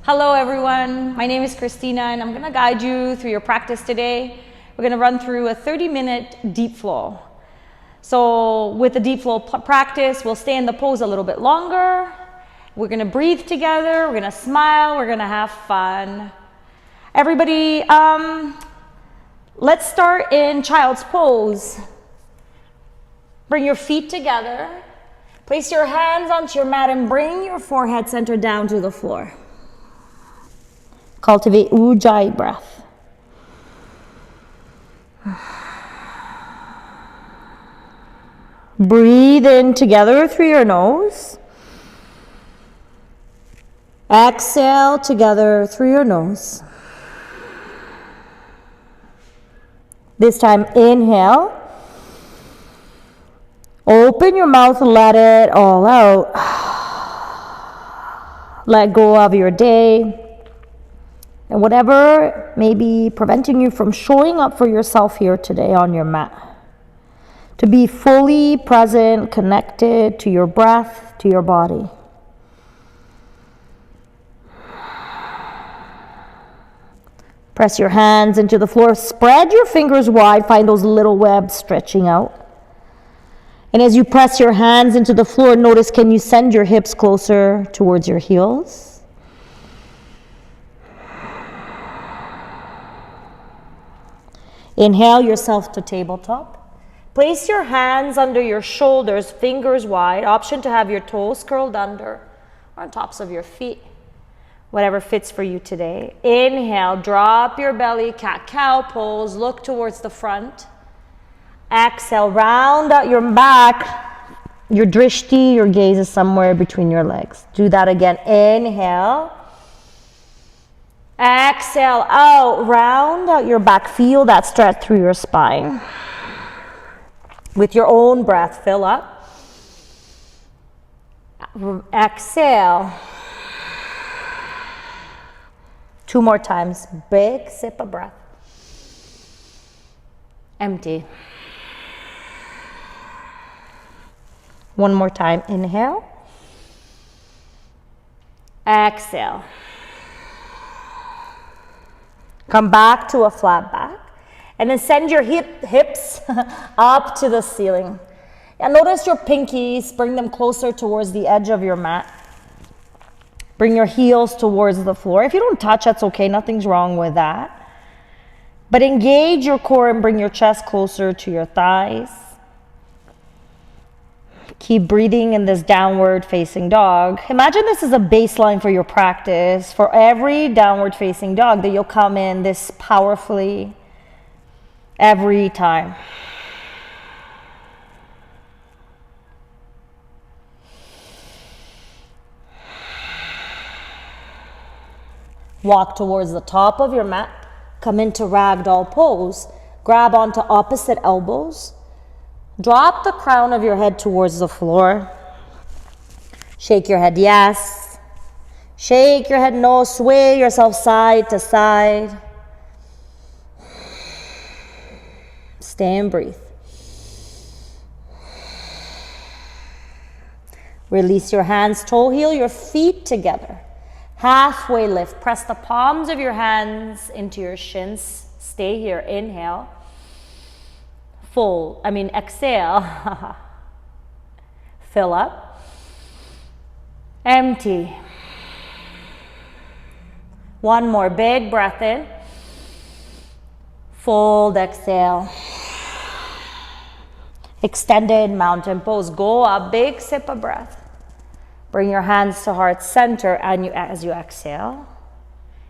Hello everyone, my name is Kristina and I'm going to guide you through your practice today. We're going to run through a 30-minute deep flow. So with the deep flow practice, we'll stay in the pose a little bit longer. We're going to breathe together, we're going to smile, we're going to have fun. Everybody, let's start in child's pose. Bring your feet together. Place your hands onto your mat and bring your forehead center down to the floor. Cultivate Ujjayi breath. Breathe in together through your nose. Exhale together through your nose. This time, inhale. Open your mouth and let it all out. Let go of your day. And whatever may be preventing you from showing up for yourself here today on your mat. To be fully present, connected to your breath, to your body. Press your hands into the floor. Spread your fingers wide. Find those little webs stretching out. And as you press your hands into the floor, notice, can you send your hips closer towards your heels? Inhale yourself to tabletop. Place your hands under your shoulders, fingers wide. Option to have your toes curled under or on tops of your feet. Whatever fits for you today. Inhale, drop your belly, cat-cow pose. Look towards the front. Exhale, round out your back. Your drishti, your gaze is somewhere between your legs. Do that again. Inhale. Exhale out, round out your back. Feel that stretch through your spine. With your own breath, fill up. Exhale. 2 more times. Big sip of breath. Empty. 1 more time. Inhale. Exhale. Come back to a flat back. And then send your hips up to the ceiling. And notice your pinkies. Bring them closer towards the edge of your mat. Bring your heels towards the floor. If you don't touch, that's okay. Nothing's wrong with that. But engage your core and bring your chest closer to your thighs. Keep breathing in this downward facing dog. Imagine this is a baseline for your practice. For every downward facing dog that you'll come in this powerfully every time. Walk towards the top of your mat. Come into Ragdoll Pose. Grab onto opposite elbows. Drop the crown of your head towards the floor. Shake your head yes. Shake your head no. Sway yourself side to side. Stay and breathe. Release your hands, toe heel your feet together. Halfway lift. Press the palms of your hands into your shins. Stay here. Inhale. Exhale. Fill up. Empty. 1 more big breath in. Fold, exhale. Extended mountain pose. Go up, big sip of breath. Bring your hands to heart center and as you exhale.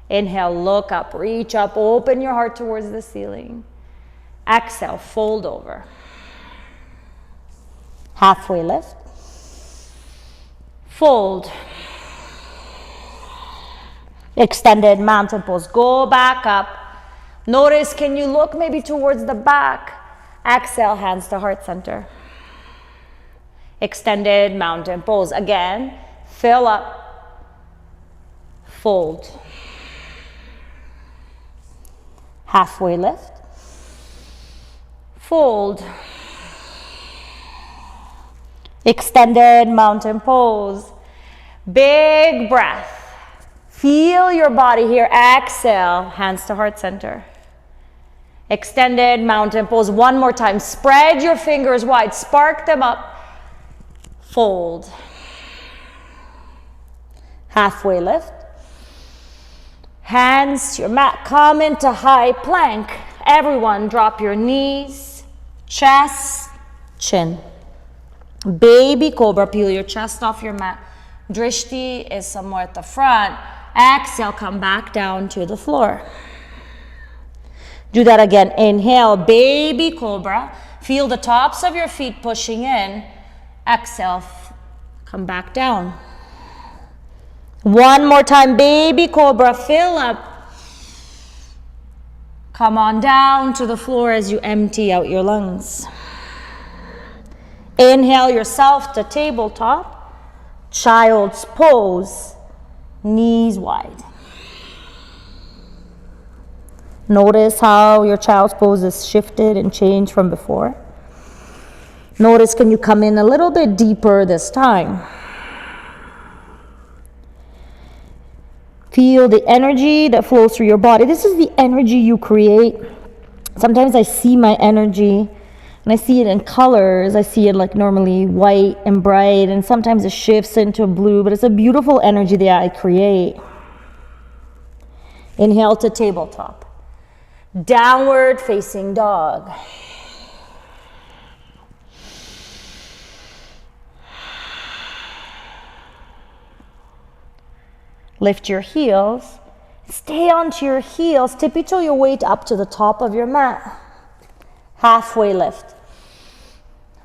Inhale, look up, reach up, open your heart towards the ceiling. Exhale, fold over. Halfway lift. Fold. Extended mountain pose. Go back up. Notice, can you look maybe towards the back? Exhale, hands to heart center. Extended mountain pose. Again, fill up. Fold. Halfway lift. Fold. Extended mountain pose. Big breath. Feel your body here. Exhale, hands to heart center. Extended mountain pose. One more time. Spread your fingers wide. Spark them up. Fold. Halfway lift. Hands to your mat. Come into high plank. Everyone drop your knees, chest, chin. Baby cobra. Peel your chest off your mat. Drishti is somewhere at the front. Exhale, come back down to the floor. Do that again. Inhale, baby cobra. Feel the tops of your feet pushing in. Exhale, come back down. One more time, baby cobra. Fill up. Come on down to the floor as you empty out your lungs. Inhale yourself to tabletop. Child's pose. Knees wide. Notice how your child's pose is shifted and changed from before. Notice, can you come in a little bit deeper this time? Feel the energy that flows through your body. This is the energy you create. Sometimes I see my energy and I see it in colors. I see it like normally white and bright, and sometimes it shifts into blue, but it's a beautiful energy that I create. Inhale to tabletop. Downward facing dog. Lift your heels. Stay onto your heels. Tippy-toe your weight up to the top of your mat. Halfway lift.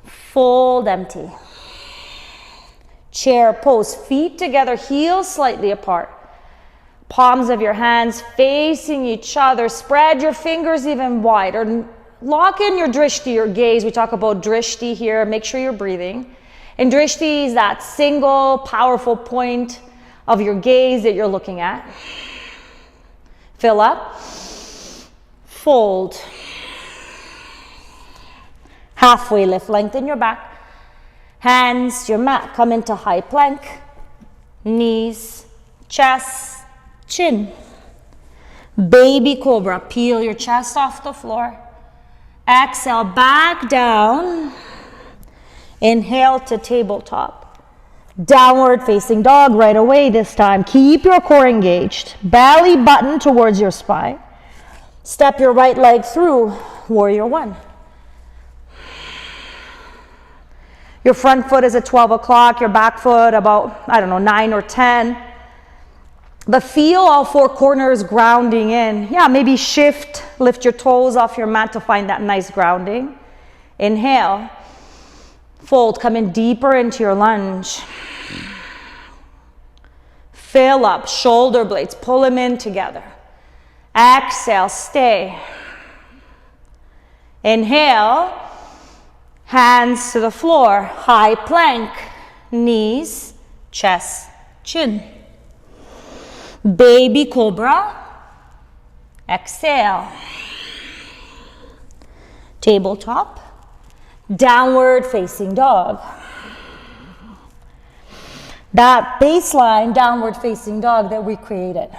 Fold empty. Chair pose. Feet together, heels slightly apart. Palms of your hands facing each other. Spread your fingers even wider. Lock in your drishti, your gaze. We talk about drishti here. Make sure you're breathing. And drishti is that single powerful point of your gaze that you're looking at. Fill up. Fold. Halfway lift. Lengthen your back. Hands to your mat. Come into high plank. Knees, chest, chin. Baby cobra. Peel your chest off the floor. Exhale, back down. Inhale to tabletop. Downward facing dog right away this time. Keep your core engaged. Belly button towards your spine. Step your right leg through. Warrior one. Your front foot is at 12 o'clock. Your back foot about, 9 or 10. But feel all four corners grounding in. Yeah, maybe shift, lift your toes off your mat to find that nice grounding. Inhale. Fold, come in deeper into your lunge. Fill up, shoulder blades, pull them in together. Exhale, stay. Inhale, hands to the floor, high plank, knees, chest, chin. Baby cobra, exhale. Tabletop. Downward facing dog. That baseline downward facing dog that we created.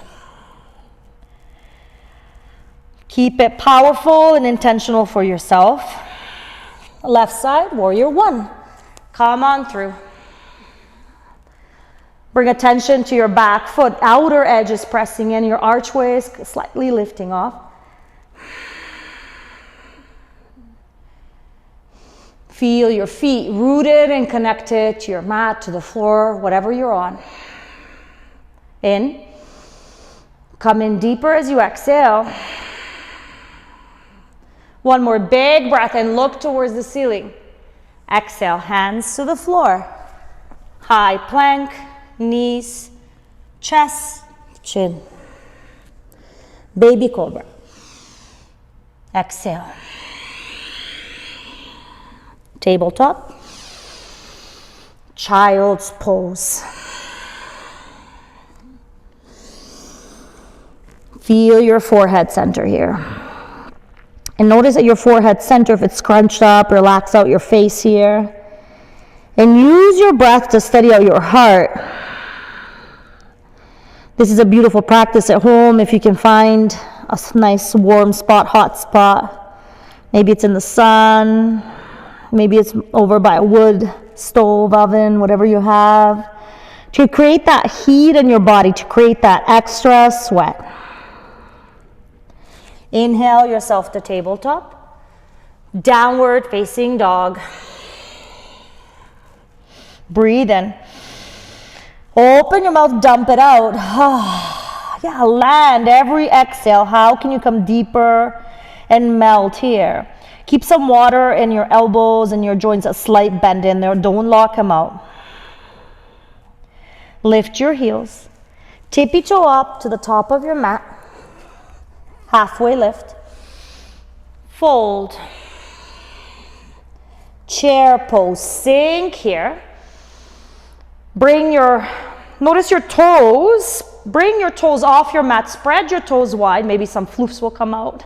Keep it powerful and intentional for yourself. Left side, warrior one. Come on through. Bring attention to your back foot. Outer edge is pressing in. Your archway is slightly lifting off. Feel your feet rooted and connected to your mat, to the floor, whatever you're on. In. Come in deeper as you exhale. One more big breath and look towards the ceiling. Exhale, hands to the floor. High plank, knees, chest, chin. Baby cobra. Exhale. Tabletop. Child's pose. Feel your forehead center here. And notice at your forehead center, if it's scrunched up, relax out your face here. And use your breath to steady out your heart. This is a beautiful practice at home if you can find a nice warm spot, hot spot. Maybe it's in the sun, maybe it's over by a wood stove, oven, whatever you have, to create that heat in your body, to create that extra sweat. Inhale yourself to tabletop. Downward facing dog. Breathe in. Open your mouth, dump it out. Yeah, land every exhale. How can you come deeper and melt here? Keep some water in your elbows and your joints, a slight bend in there. Don't lock them out. Lift your heels. Tippy toe up to the top of your mat. Halfway lift. Fold. Chair pose. Sink here. Notice your toes. Bring your toes off your mat. Spread your toes wide. Maybe some floofs will come out.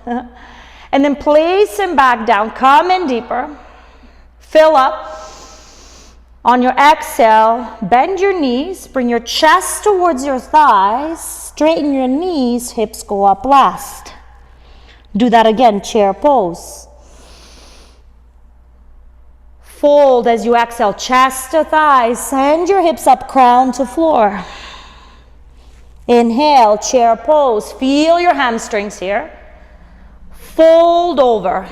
And then place them back down. Come in deeper. Fill up. On your exhale, bend your knees. Bring your chest towards your thighs. Straighten your knees. Hips go up last. Do that again. Chair pose. Fold as you exhale, chest to thighs. Send your hips up, crown to floor. Inhale, chair pose. Feel your hamstrings here. Fold over.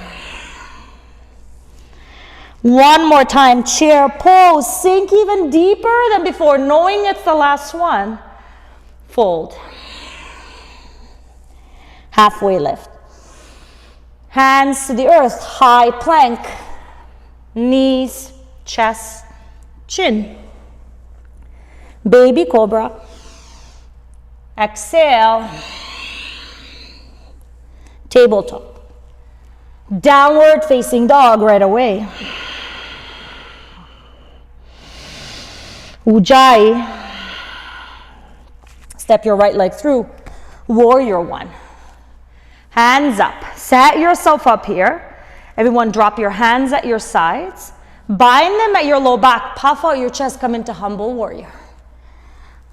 One more time, chair pose. Sink even deeper than before, knowing it's the last one. Fold. Halfway lift. Hands to the earth, high plank. Knees, chest, chin. Baby cobra. Exhale. Tabletop. Downward facing dog right away. Ujjayi. Step your right leg through. Warrior one. Hands up. Set yourself up here. Everyone drop your hands at your sides. Bind them at your low back. Puff out your chest. Come into humble warrior.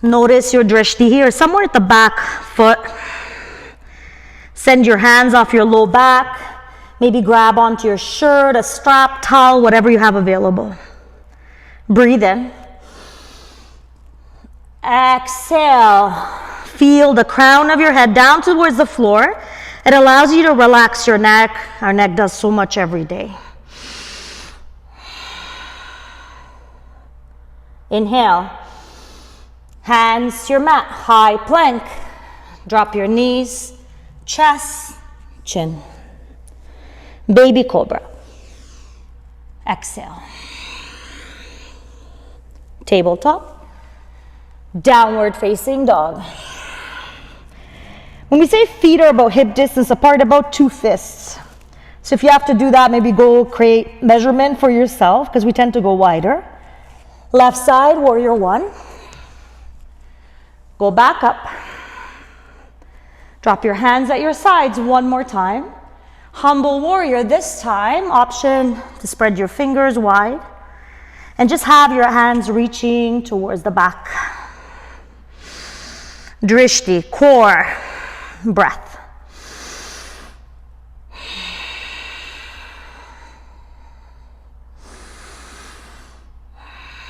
Notice your drishti here, somewhere at the back foot. Send your hands off your low back. Maybe grab onto your shirt, a strap, towel, whatever you have available. Breathe in. Exhale. Feel the crown of your head down towards the floor. It allows you to relax your neck. Our neck does so much every day. Inhale. Hands to your mat. High plank. Drop your knees. Chest. Chin. Baby cobra. Exhale. Tabletop. Downward facing dog. When we say feet are about hip distance apart, about 2 fists. So if you have to do that, maybe go create measurement for yourself, because we tend to go wider. Left side, warrior one. Go back up. Drop your hands at your sides one more time. Humble warrior this time. Option to spread your fingers wide. And just have your hands reaching towards the back. Drishti, core. Breath.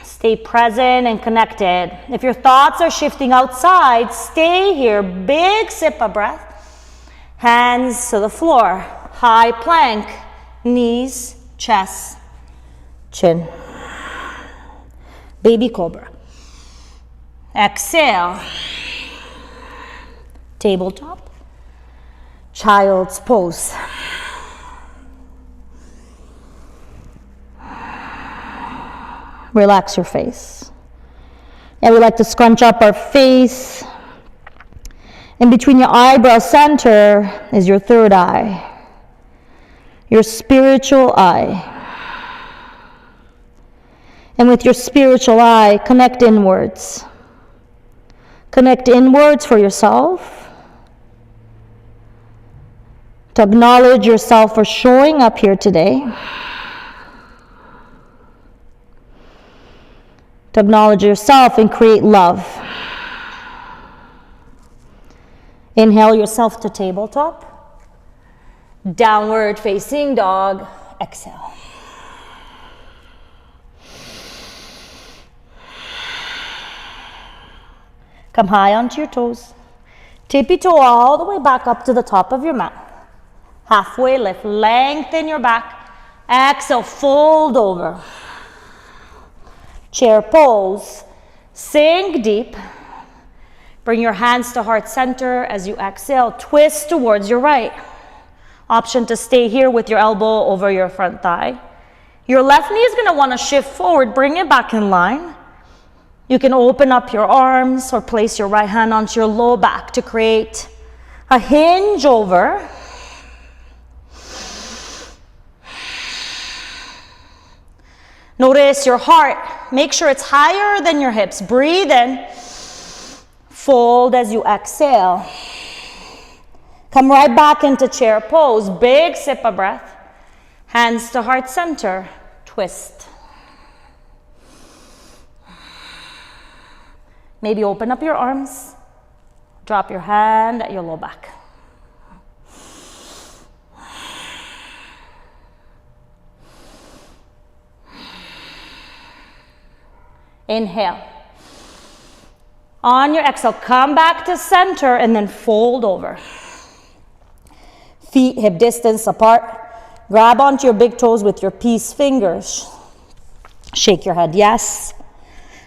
Stay present and connected. If your thoughts are shifting outside, stay here. Big sip of breath. Hands to the floor. High plank. Knees, chest, chin. Baby cobra. Exhale. Tabletop. Child's pose. Relax your face. And we like to scrunch up our face. In between your eyebrow center is your third eye. Your spiritual eye. And with your spiritual eye, connect inwards. Connect inwards for yourself. To acknowledge yourself for showing up here today. To acknowledge yourself and create love. Inhale yourself to tabletop. Downward facing dog. Exhale. Come high onto your toes. Tippy toe all the way back up to the top of your mat. Halfway lift. Lengthen your back. Exhale, fold over. Chair pose. Sink deep. Bring your hands to heart center as you exhale. Twist towards your right. Option to stay here with your elbow over your front thigh. Your left knee is going to want to shift forward. Bring it back in line. You can open up your arms or place your right hand onto your low back to create a hinge over. Notice your heart. Make sure it's higher than your hips. Breathe in. Fold as you exhale. Come right back into chair pose. Big sip of breath. Hands to heart center. Twist. Maybe open up your arms. Drop your hand at your low back. Inhale. On your exhale, come back to center and then fold over. Feet hip distance apart. Grab onto your big toes with your peace fingers. Shake your head yes.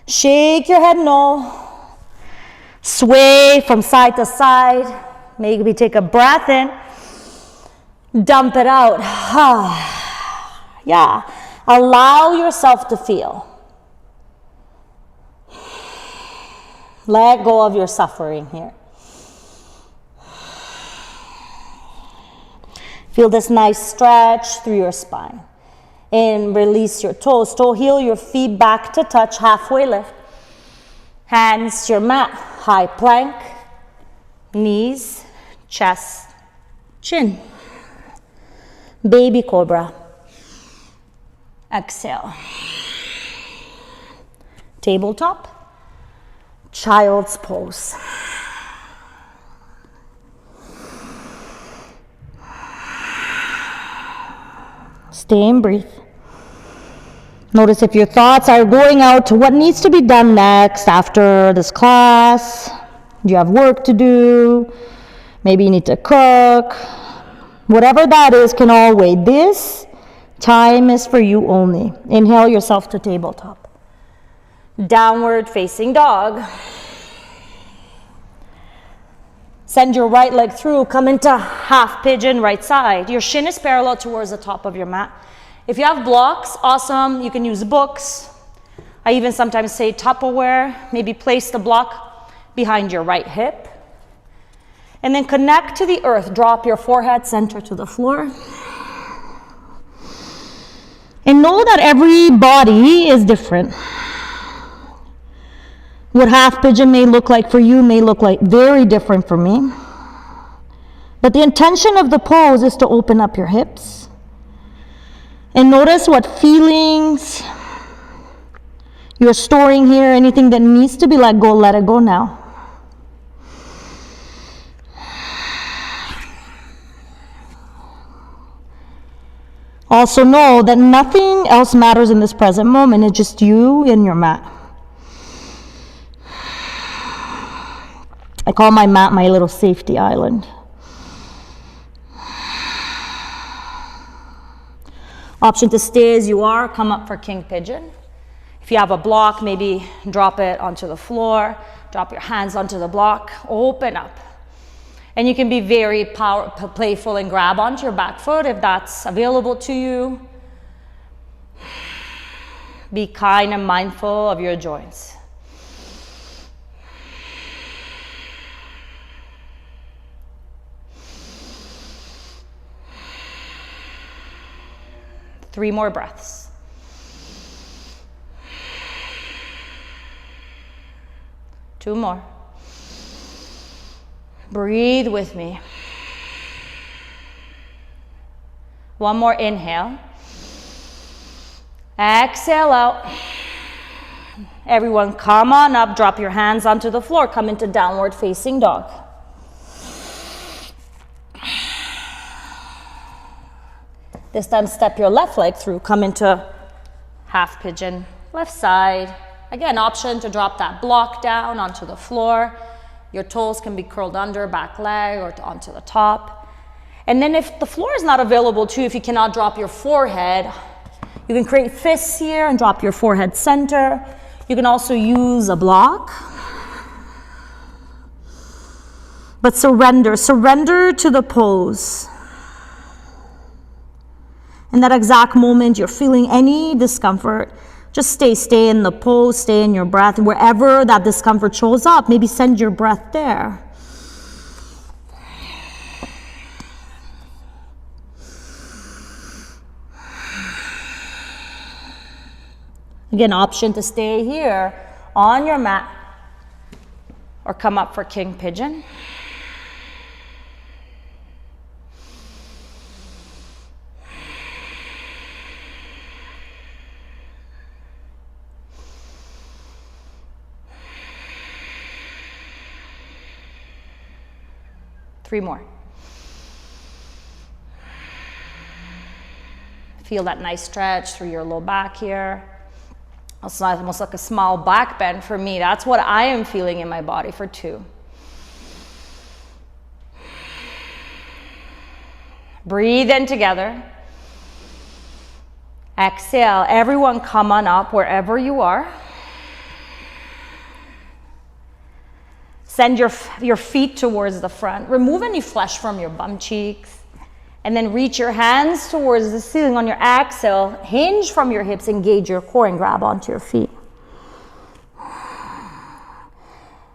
Shake your head no. Sway from side to side. Maybe take a breath in. Dump it out. Yeah. Allow yourself to feel. Let go of your suffering here. Feel this nice stretch through your spine. And release your toes. Toe heel your feet back to touch. Halfway lift. Hands to your mat. High plank. Knees, chest, chin. Baby cobra. Exhale. Tabletop. Child's pose. Stay and breathe. Notice if your thoughts are going out to what needs to be done next after this class. Do you have work to do? Maybe you need to cook. Whatever that is can all wait. This time is for you only. Inhale yourself to tabletop. Downward facing dog. Send your right leg through. Come into half pigeon right side. Your shin is parallel towards the top of your mat. If you have blocks, awesome. You can use books. I even sometimes say Tupperware. Maybe place the block behind your right hip. And then connect to the earth. Drop your forehead center to the floor. And know that every body is different. What half pigeon may look like for you may look like very different for me. But the intention of the pose is to open up your hips. And notice what feelings you're storing here. Anything that needs to be let go, let it go now. Also know that nothing else matters in this present moment. It's just you and your mat. I call my mat my little safety island. Option to stay as you are, come up for king pigeon. If you have a block, maybe drop it onto the floor, drop your hands onto the block, open up. And you can be very playful and grab onto your back foot if that's available to you. Be kind and mindful of your joints. Three more breaths. Two more. Breathe with me. One more inhale. Exhale out. Everyone come on up, drop your hands onto the floor, come into downward facing dog. This time step your left leg through, come into half pigeon, left side. Again, option to drop that block down onto the floor. Your toes can be curled under, back leg, or onto the top. And then if the floor is not available to you, if you cannot drop your forehead, you can create fists here and drop your forehead center. You can also use a block. But surrender to the pose. In that exact moment you're feeling any discomfort, just stay in the pose, stay in your breath. Wherever that discomfort shows up, maybe send your breath there. Again, option to stay here on your mat or come up for king pigeon. Three more. Feel that nice stretch through your low back here. It's almost like a small back bend for me. That's what I am feeling in my body for 2. Breathe in together. Exhale. Everyone come on up wherever you are. Send your feet towards the front. Remove any flesh from your bum cheeks. And then reach your hands towards the ceiling on your exhale. Hinge from your hips, engage your core, and grab onto your feet.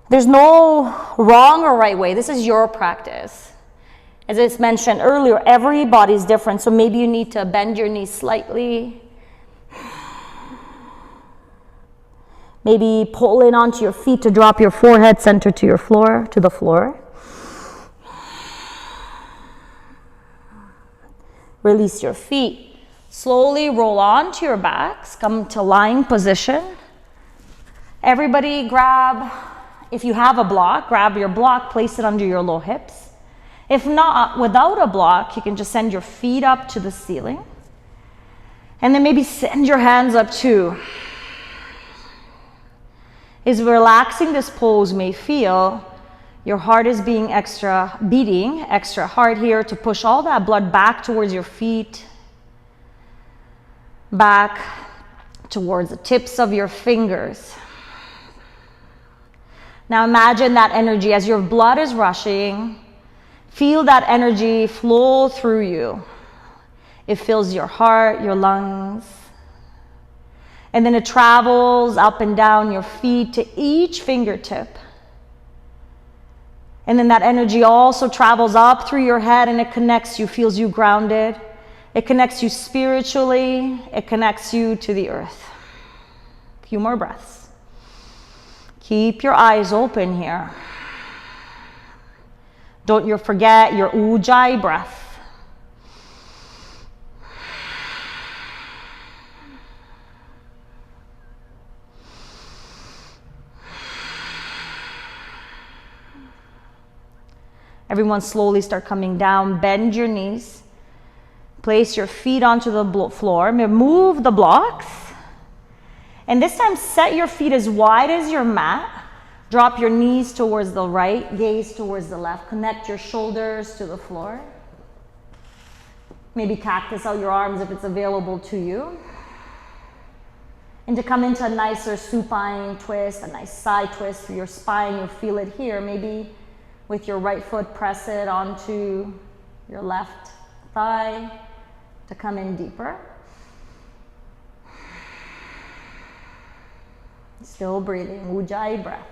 There's no wrong or right way. This is your practice. As I mentioned earlier, every body is different. So maybe you need to bend your knees slightly. Maybe pull in onto your feet to drop your forehead center to the floor. Release your feet. Slowly roll onto your backs. Come to lying position. Everybody grab, if you have a block, grab your block, place it under your low hips. If not, without a block, you can just send your feet up to the ceiling. And then maybe send your hands up too. As relaxing this pose may feel, your heart is beating extra hard here to push all that blood back towards your feet, back towards the tips of your fingers. Now imagine that energy as your blood is rushing. Feel that energy flow through you. It fills your heart, your lungs. And then it travels up and down your feet to each fingertip. And then that energy also travels up through your head and it connects you, feels you grounded. It connects you spiritually. It connects you to the earth. A few more breaths. Keep your eyes open here. Don't you forget your Ujjayi breath. Everyone slowly start coming down. Bend your knees. Place your feet onto the floor. Move the blocks. And this time set your feet as wide as your mat. Drop your knees towards the right. Gaze towards the left. Connect your shoulders to the floor. Maybe cactus out your arms if it's available to you. And to come into a nicer supine twist, a nice side twist for your spine. You'll feel it here. Maybe with your right foot, press it onto your left thigh to come in deeper. Still breathing, Ujjayi breath.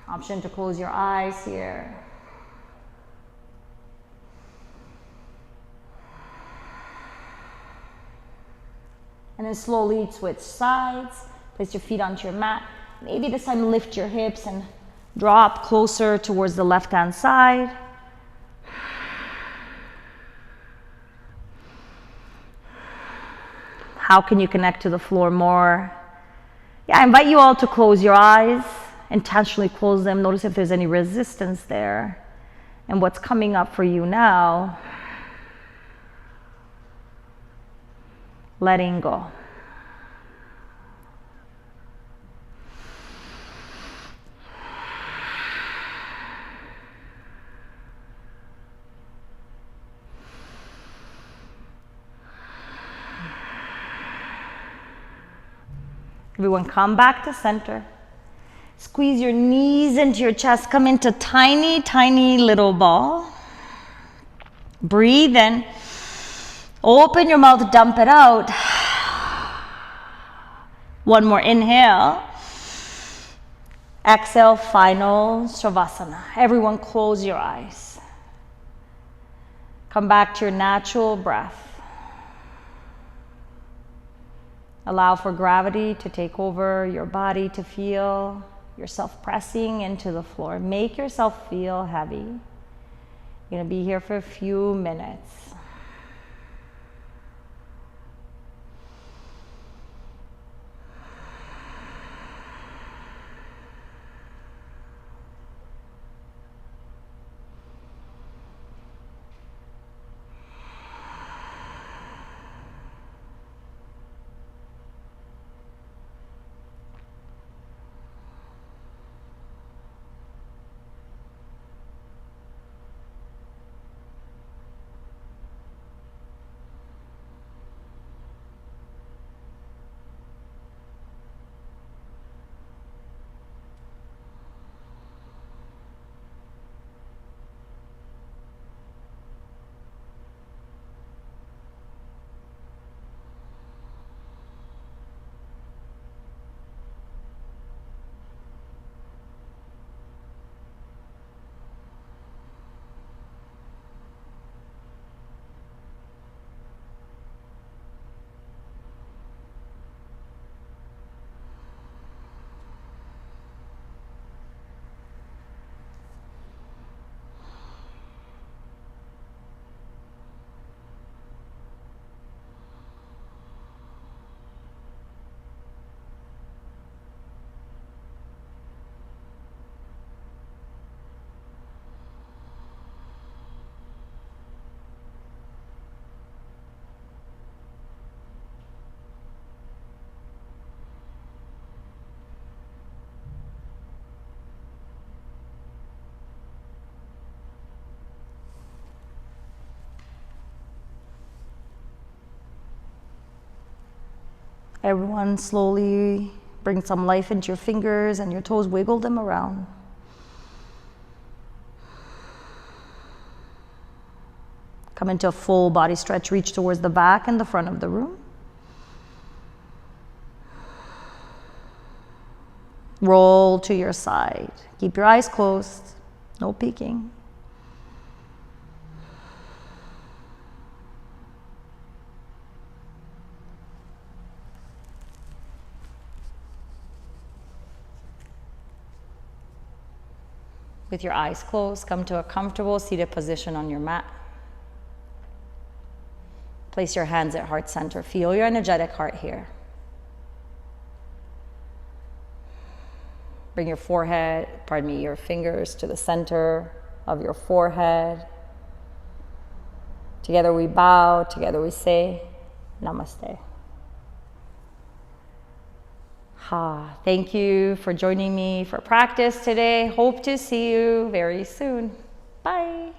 Option to close your eyes here. And then slowly switch sides. Place your feet onto your mat. Maybe this time lift your hips and drop closer towards the left-hand side. How can you connect to the floor more? Yeah, I invite you all to close your eyes, intentionally close them. Notice if there's any resistance there and what's coming up for you now. Letting go. Everyone come back to center. Squeeze your knees into your chest. Come into tiny, tiny little ball. Breathe in. Open your mouth, dump it out. One more inhale. Exhale, final Shavasana. Everyone close your eyes. Come back to your natural breath. Allow for gravity to take over your body, to feel yourself pressing into the floor. Make yourself feel heavy. You're going to be here for a few minutes. Everyone slowly bring some life into your fingers and your toes, wiggle them around. Come into a full body stretch, reach towards the back and the front of the room. Roll to your side. Keep your eyes closed, no peeking. With your eyes closed, come to a comfortable seated position on your mat. Place your hands at heart center. Feel your energetic heart here. Bring your your fingers to the center of your forehead. Together we bow, together we say, Namaste. Thank you for joining me for practice today. Hope to see you very soon. Bye.